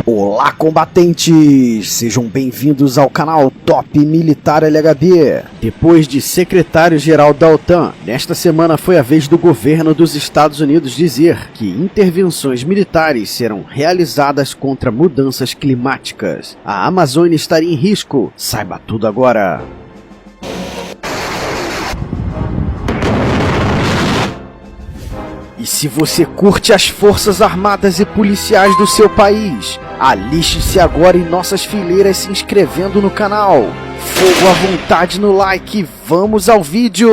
Olá, combatentes! Sejam bem-vindos ao canal Top Militar LHD. Depois de secretário-geral da OTAN, nesta semana foi a vez do governo dos Estados Unidos dizer que intervenções militares serão realizadas contra mudanças climáticas. A Amazônia estaria em risco. Saiba tudo agora! E se você curte as forças armadas e policiais do seu país, aliste-se agora em nossas fileiras se inscrevendo no canal. Fogo à vontade no like, vamos ao vídeo!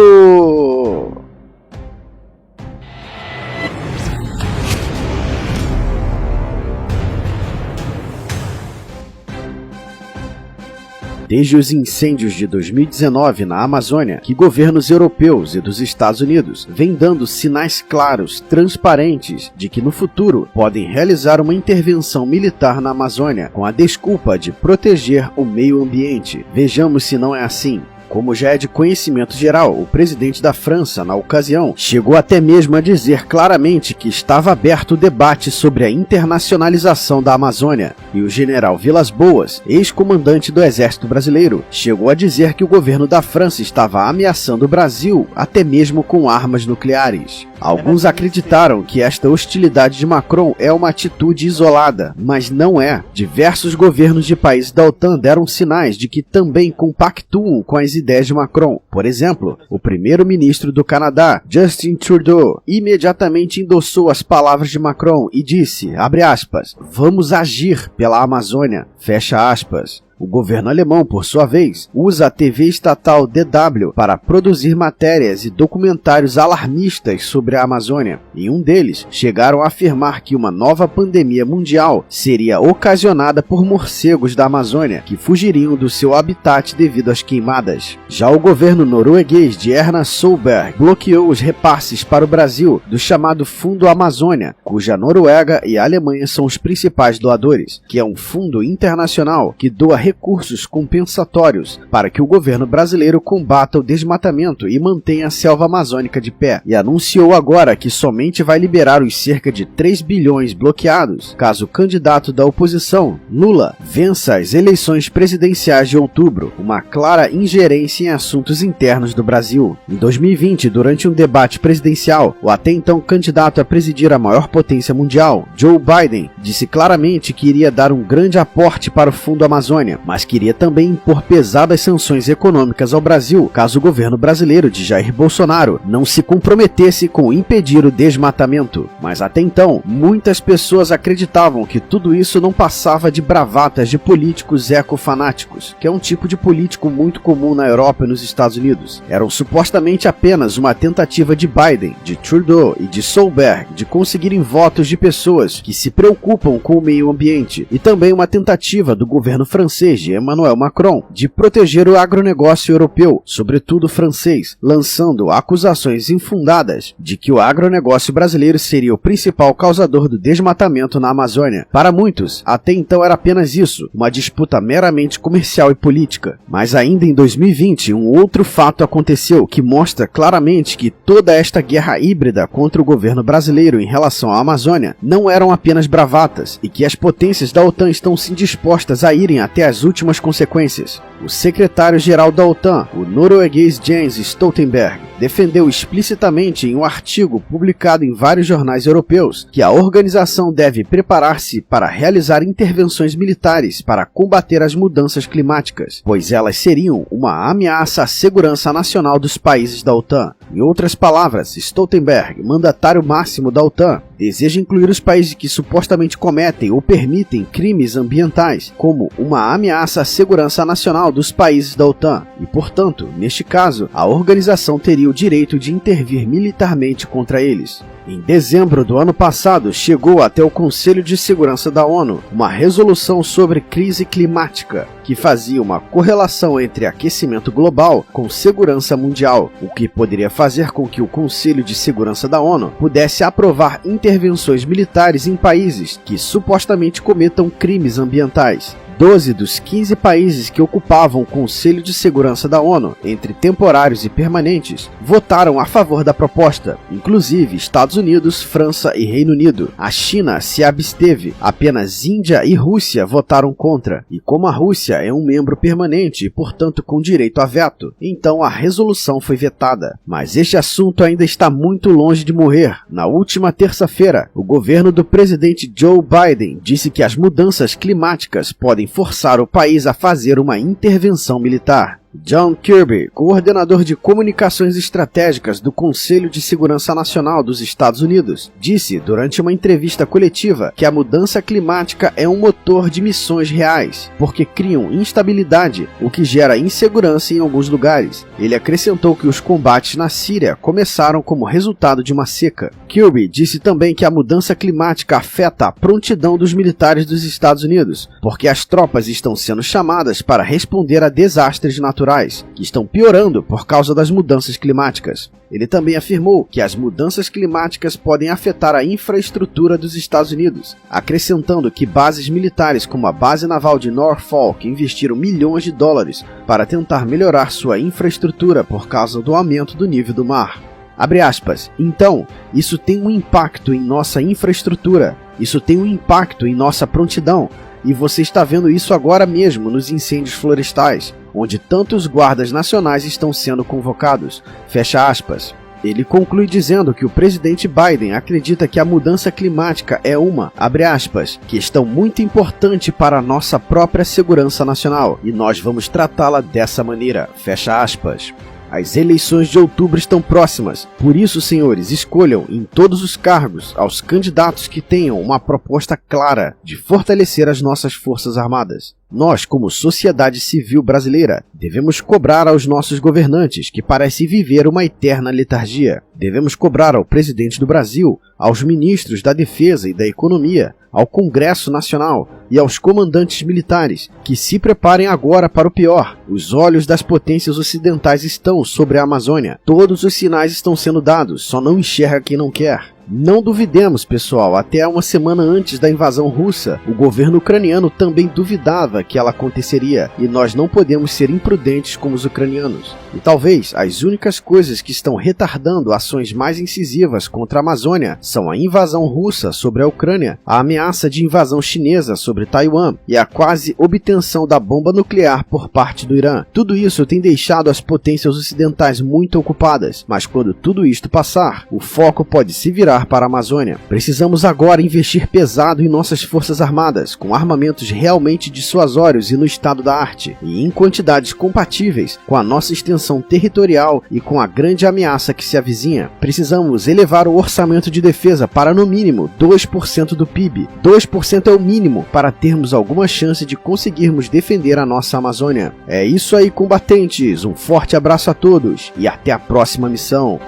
Desde os incêndios de 2019 na Amazônia, que governos europeus e dos Estados Unidos vêm dando sinais claros, transparentes, de que no futuro podem realizar uma intervenção militar na Amazônia com a desculpa de proteger o meio ambiente. Vejamos se não é assim. Como já é de conhecimento geral, o presidente da França, na ocasião, chegou até mesmo a dizer claramente que estava aberto o debate sobre a internacionalização da Amazônia. E o general Vilas Boas, ex-comandante do Exército Brasileiro, chegou a dizer que o governo da França estava ameaçando o Brasil até mesmo com armas nucleares. Alguns acreditaram que esta hostilidade de Macron é uma atitude isolada, mas não é. Diversos governos de países da OTAN deram sinais de que também compactuam com as ideias de Macron. Por exemplo, o primeiro-ministro do Canadá, Justin Trudeau, imediatamente endossou as palavras de Macron e disse, abre aspas, vamos agir pela Amazônia, fecha aspas. O governo alemão, por sua vez, usa a TV estatal DW para produzir matérias e documentários alarmistas sobre a Amazônia. Em um deles, chegaram a afirmar que uma nova pandemia mundial seria ocasionada por morcegos da Amazônia, que fugiriam do seu habitat devido às queimadas. Já o governo norueguês de Erna Solberg bloqueou os repasses para o Brasil do chamado Fundo Amazônia, cuja Noruega e a Alemanha são os principais doadores, que é um fundo internacional que doa recursos compensatórios para que o governo brasileiro combata o desmatamento e mantenha a selva amazônica de pé, e anunciou agora que somente vai liberar os cerca de 3 bilhões bloqueados caso o candidato da oposição, Lula, vença as eleições presidenciais de outubro, uma clara ingerência em assuntos internos do Brasil. Em 2020, durante um debate presidencial, o até então candidato a presidir a maior potência mundial, Joe Biden, disse claramente que iria dar um grande aporte para o Fundo Amazônia, mas queria também impor pesadas sanções econômicas ao Brasil caso o governo brasileiro de Jair Bolsonaro não se comprometesse com impedir o desmatamento. Mas até então, muitas pessoas acreditavam que tudo isso não passava de bravatas de políticos ecofanáticos, que é um tipo de político muito comum na Europa e nos Estados Unidos. Eram supostamente apenas uma tentativa de Biden, de Trudeau e de Solberg de conseguirem votos de pessoas que se preocupam com o meio ambiente, e também uma tentativa do governo francês de Emmanuel Macron de proteger o agronegócio europeu, sobretudo francês, lançando acusações infundadas de que o agronegócio brasileiro seria o principal causador do desmatamento na Amazônia. Para muitos, até então era apenas isso, uma disputa meramente comercial e política. Mas ainda em 2020, um outro fato aconteceu que mostra claramente que toda esta guerra híbrida contra o governo brasileiro em relação à Amazônia não eram apenas bravatas, e que as potências da OTAN estão sim dispostas a irem até as últimas consequências. O secretário-geral da OTAN, o norueguês Jens Stoltenberg, defendeu explicitamente em um artigo publicado em vários jornais europeus que a organização deve preparar-se para realizar intervenções militares para combater as mudanças climáticas, pois elas seriam uma ameaça à segurança nacional dos países da OTAN. Em outras palavras, Stoltenberg, mandatário máximo da OTAN, deseja incluir os países que supostamente cometem ou permitem crimes ambientais como uma ameaça à segurança nacional dos países da OTAN e, portanto, neste caso, a organização teria o direito de intervir militarmente contra eles. Em dezembro do ano passado, chegou até o Conselho de Segurança da ONU uma resolução sobre crise climática, que fazia uma correlação entre aquecimento global com segurança mundial, o que poderia fazer com que o Conselho de Segurança da ONU pudesse aprovar intervenções militares em países que supostamente cometam crimes ambientais. 12 dos 15 países que ocupavam o Conselho de Segurança da ONU, entre temporários e permanentes, votaram a favor da proposta, inclusive Estados Unidos, França e Reino Unido. A China se absteve, apenas Índia e Rússia votaram contra, e como a Rússia é um membro permanente e, portanto, com direito a veto, então a resolução foi vetada. Mas este assunto ainda está muito longe de morrer. Na última terça-feira, o governo do presidente Joe Biden disse que as mudanças climáticas podem forçar o país a fazer uma intervenção militar. John Kirby, coordenador de comunicações estratégicas do Conselho de Segurança Nacional dos Estados Unidos, disse durante uma entrevista coletiva que a mudança climática é um motor de missões reais, porque criam instabilidade, o que gera insegurança em alguns lugares. Ele acrescentou que os combates na Síria começaram como resultado de uma seca. Kirby disse também que a mudança climática afeta a prontidão dos militares dos Estados Unidos, porque as tropas estão sendo chamadas para responder a desastres naturais, que estão piorando por causa das mudanças climáticas. Ele também afirmou que as mudanças climáticas podem afetar a infraestrutura dos Estados Unidos, acrescentando que bases militares como a base naval de Norfolk investiram milhões de dólares para tentar melhorar sua infraestrutura por causa do aumento do nível do mar. Abre aspas. Então, isso tem um impacto em nossa infraestrutura, isso tem um impacto em nossa prontidão, e você está vendo isso agora mesmo nos incêndios florestais, onde tantos guardas nacionais estão sendo convocados. Fecha aspas. Ele conclui dizendo que o presidente Biden acredita que a mudança climática é uma, abre aspas, questão muito importante para a nossa própria segurança nacional, e nós vamos tratá-la dessa maneira. Fecha aspas. As eleições de outubro estão próximas, por isso, senhores, escolham em todos os cargos aos candidatos que tenham uma proposta clara de fortalecer as nossas forças armadas. Nós, como sociedade civil brasileira, devemos cobrar aos nossos governantes que parecem viver uma eterna letargia. Devemos cobrar ao presidente do Brasil, aos ministros da Defesa e da Economia, ao Congresso Nacional e aos comandantes militares que se preparem agora para o pior. Os olhos das potências ocidentais estão sobre a Amazônia. Todos os sinais estão sendo dados, só não enxerga quem não quer. Não duvidemos, pessoal, até uma semana antes da invasão russa, o governo ucraniano também duvidava que ela aconteceria, e nós não podemos ser imprudentes como os ucranianos. E talvez as únicas coisas que estão retardando ações mais incisivas contra a Amazônia são a invasão russa sobre a Ucrânia, a ameaça de invasão chinesa sobre Taiwan e a quase obtenção da bomba nuclear por parte do Irã. Tudo isso tem deixado as potências ocidentais muito ocupadas, mas quando tudo isto passar, o foco pode se virar para a Amazônia. Precisamos agora investir pesado em nossas forças armadas, com armamentos realmente dissuasórios e no estado da arte, e em quantidades compatíveis com a nossa extensão territorial e com a grande ameaça que se avizinha. Precisamos elevar o orçamento de defesa para no mínimo 2% do PIB. 2% é o mínimo para termos alguma chance de conseguirmos defender a nossa Amazônia. É isso aí, combatentes! Um forte abraço a todos e até a próxima missão!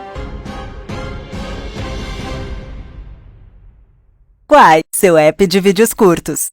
Quai, seu app de vídeos curtos.